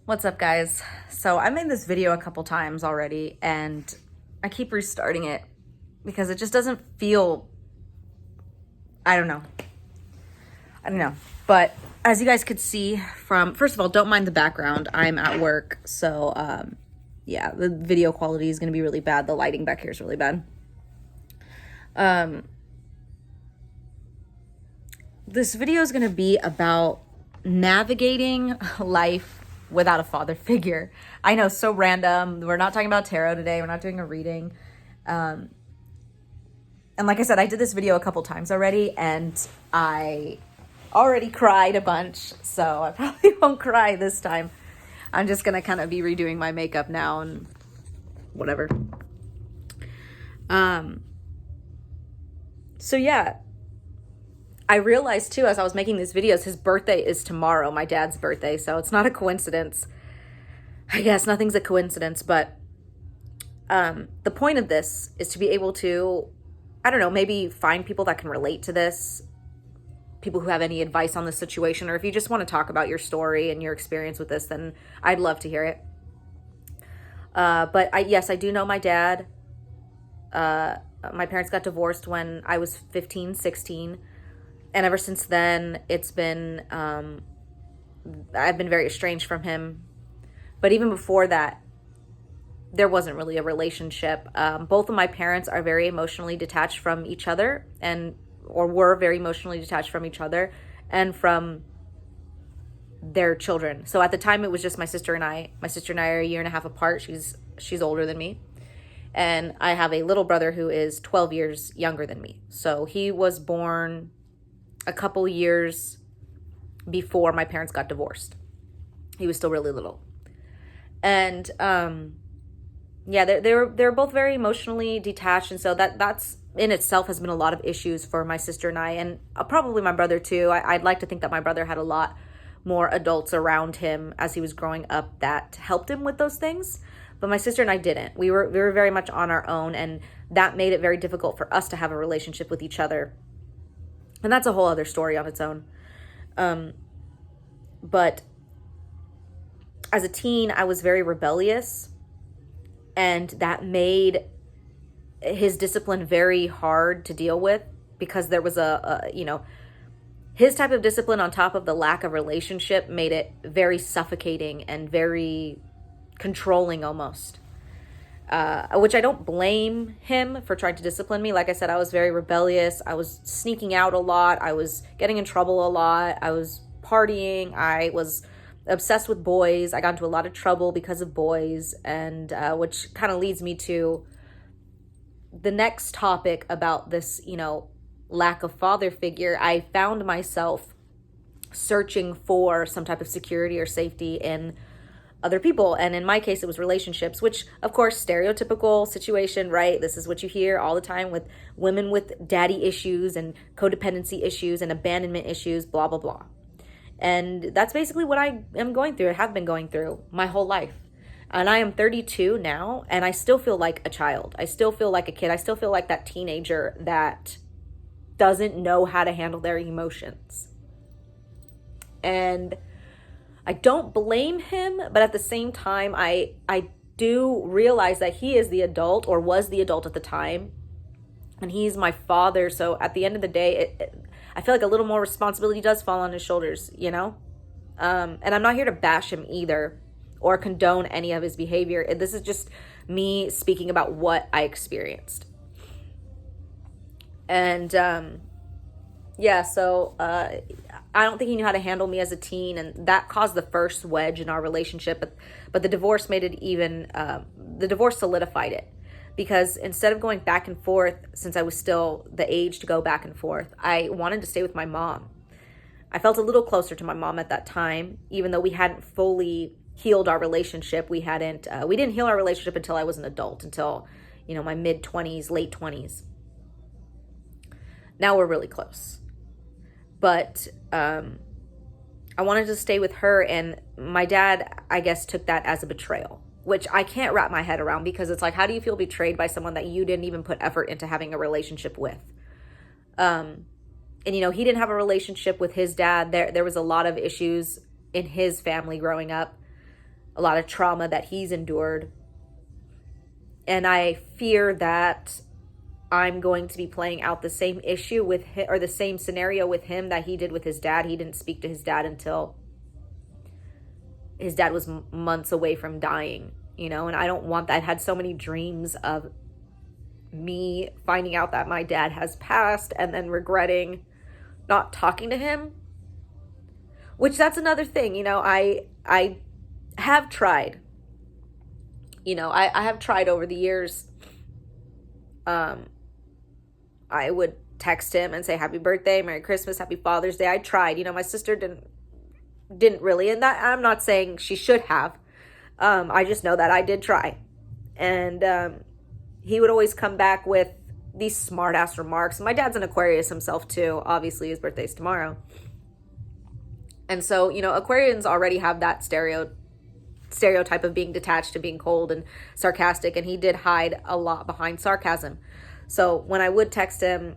What's up, guys? So I made this video a couple times already and I keep restarting it because it just doesn't feel, I don't know. But as you guys could see from, first of all, don't mind the background. I'm at work. So yeah, the video quality is going to be really bad. The lighting back here is really bad. This video is going to be about navigating life without a father figure. I know, so random. We're not talking about tarot today. We're not doing a reading. And like I said, I did this video a couple times already, and I already cried a bunch, so I probably won't cry this time. I'm just gonna kind of be redoing my makeup now and whatever. So yeah, I realized too, as I was making these videos, his birthday is tomorrow, my dad's birthday. So it's not a coincidence. I guess nothing's a coincidence, but the point of this is to be able to, I don't know, maybe find people that can relate to this, people who have any advice on the situation, or if you just want to talk about your story and your experience with this, then I'd love to hear it. But yes, I do know my dad. My parents got divorced when I was 15, 16. And ever since then, it's been, I've been very estranged from him. But even before that, there wasn't really a relationship. Both of my parents are very emotionally detached from each other or were very emotionally detached from each other and from their children. So at the time, it was just my sister and I. My sister and I are a year and a half apart. She's older than me. And I have a little brother who is 12 years younger than me. So he was born a couple years before my parents got divorced. He was still really little. And yeah, they're both very emotionally detached, and so that's in itself has been a lot of issues for my sister and I, and probably my brother too. I'd like to think that my brother had a lot more adults around him as he was growing up that helped him with those things, but my sister and I didn't. We were very much on our own, and that made it very difficult for us to have a relationship with each other. And that's a whole other story on its own. But as a teen, I was very rebellious, and that made his discipline very hard to deal with because there was his type of discipline on top of the lack of relationship made it very suffocating and very controlling almost. Which I don't blame him for trying to discipline me. Like I said, I was very rebellious. I was sneaking out a lot. I was getting in trouble a lot. I was partying. I was obsessed with boys. I got into a lot of trouble because of boys, and which kind of leads me to the next topic about this, lack of father figure. I found myself searching for some type of security or safety in other people, and in my case it was relationships, which of course stereotypical situation, right? This is what you hear all the time with women with daddy issues and codependency issues and abandonment issues, blah blah blah. And that's basically what I am going through. I have been going through my whole life. And I am 32 now, and I still feel like a child. I still feel like a kid. I still feel like that teenager that doesn't know how to handle their emotions. And I don't blame him, but at the same time, I do realize that he is the adult, or was the adult at the time, and he's my father. So at the end of the day, I feel like a little more responsibility does fall on his shoulders, And I'm not here to bash him either or condone any of his behavior. This is just me speaking about what I experienced. And yeah, so I don't think he knew how to handle me as a teen, and that caused the first wedge in our relationship. But the divorce made it even, the divorce solidified it. Because instead of going back and forth, since I was still the age to go back and forth, I wanted to stay with my mom. I felt a little closer to my mom at that time, even though we hadn't fully healed our relationship. We didn't heal our relationship until I was an adult, until, my mid-20s, late 20s. Now we're really close. But I wanted to stay with her, and my dad, I guess, took that as a betrayal, which I can't wrap my head around, because it's like, how do you feel betrayed by someone that you didn't even put effort into having a relationship with? And, he didn't have a relationship with his dad. There was a lot of issues in his family growing up. a lot of trauma that he's endured. And I fear that I'm going to be playing out the same issue with him, or the same scenario with him that he did with his dad. He didn't speak to his dad until his dad was months away from dying, and I don't want that. I had so many dreams of me finding out that my dad has passed and then regretting not talking to him, which that's another thing. I have tried, I have tried over the years. I would text him and say happy birthday, Merry Christmas, Happy Father's Day. I tried. My sister didn't really, and that I'm not saying she should have. I just know that I did try. And he would always come back with these smart ass remarks. My dad's an Aquarius himself too. Obviously his birthday's tomorrow. And so, Aquarians already have that stereotype of being detached and being cold and sarcastic, and he did hide a lot behind sarcasm. So when I would text him,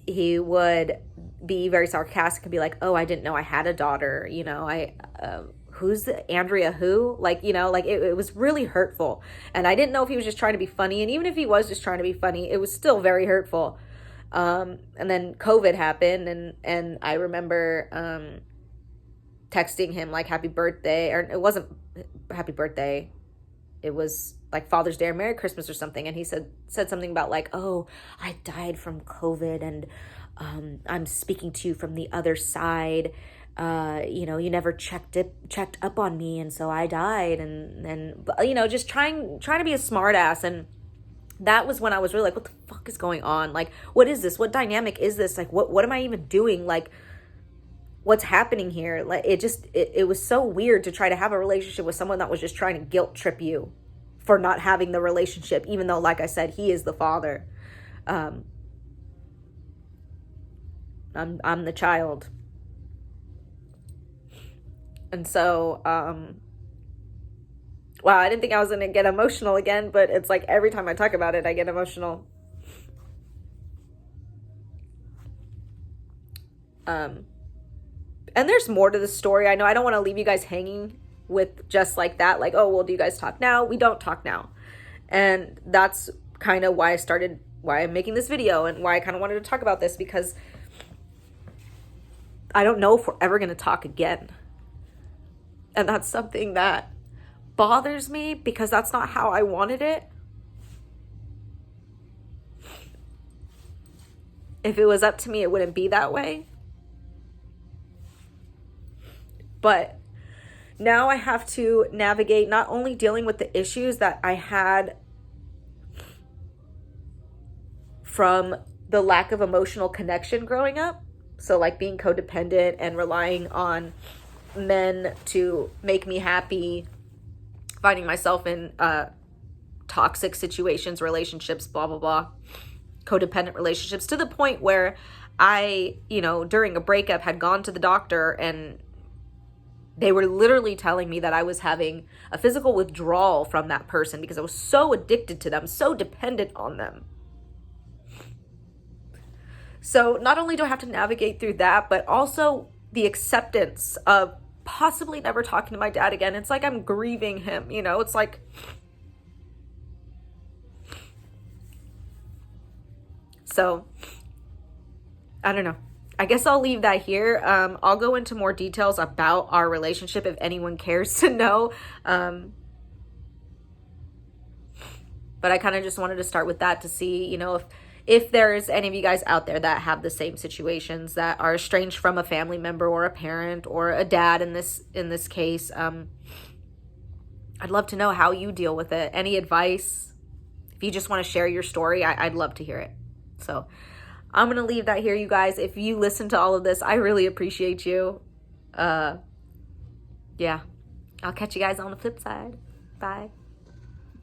he would be very sarcastic and be like, oh, I didn't know I had a daughter. Who's Andrea who? It was really hurtful. And I didn't know if he was just trying to be funny. And even if he was just trying to be funny, it was still very hurtful. And then COVID happened, and I remember texting him like happy birthday, or it wasn't happy birthday. It was like Father's Day or Merry Christmas or something. And he said something about like, oh, I died from COVID, and I'm speaking to you from the other side. You never checked up on me, and so I died. And just trying to be a smart ass. And that was when I was really like, what the fuck is going on? Like, what is this? What dynamic is this? Like, what am I even doing? Like, what's happening here? Like, it was so weird to try to have a relationship with someone that was just trying to guilt trip you for not having the relationship, even though, like I said, he is the father. I'm the child. And so, wow, I didn't think I was going to get emotional again, but it's like every time I talk about it, I get emotional. And there's more to the story. I know I don't want to leave you guys hanging with just like that. Like, oh, well, do you guys talk now? We don't talk now. And that's kind of why I'm making this video, and why I kind of wanted to talk about this, because I don't know if we're ever going to talk again. And that's something that bothers me, because that's not how I wanted it. If it was up to me, it wouldn't be that way. But now I have to navigate not only dealing with the issues that I had from the lack of emotional connection growing up. So like being codependent and relying on men to make me happy, finding myself in toxic situations, relationships, blah, blah, blah, codependent relationships, to the point where I, during a breakup had gone to the doctor, and they were literally telling me that I was having a physical withdrawal from that person because I was so addicted to them, so dependent on them. So not only do I have to navigate through that, but also the acceptance of possibly never talking to my dad again. It's like I'm grieving him, it's like, so I don't know. I guess I'll leave that here. I'll go into more details about our relationship if anyone cares to know. But I kind of just wanted to start with that to see, if there's any of you guys out there that have the same situations, that are estranged from a family member or a parent or a dad in this case. I'd love to know how you deal with it. Any advice? If you just want to share your story, I'd love to hear it. So I'm going to leave that here, you guys. If you listen to all of this, I really appreciate you. Yeah. I'll catch you guys on the flip side. Bye.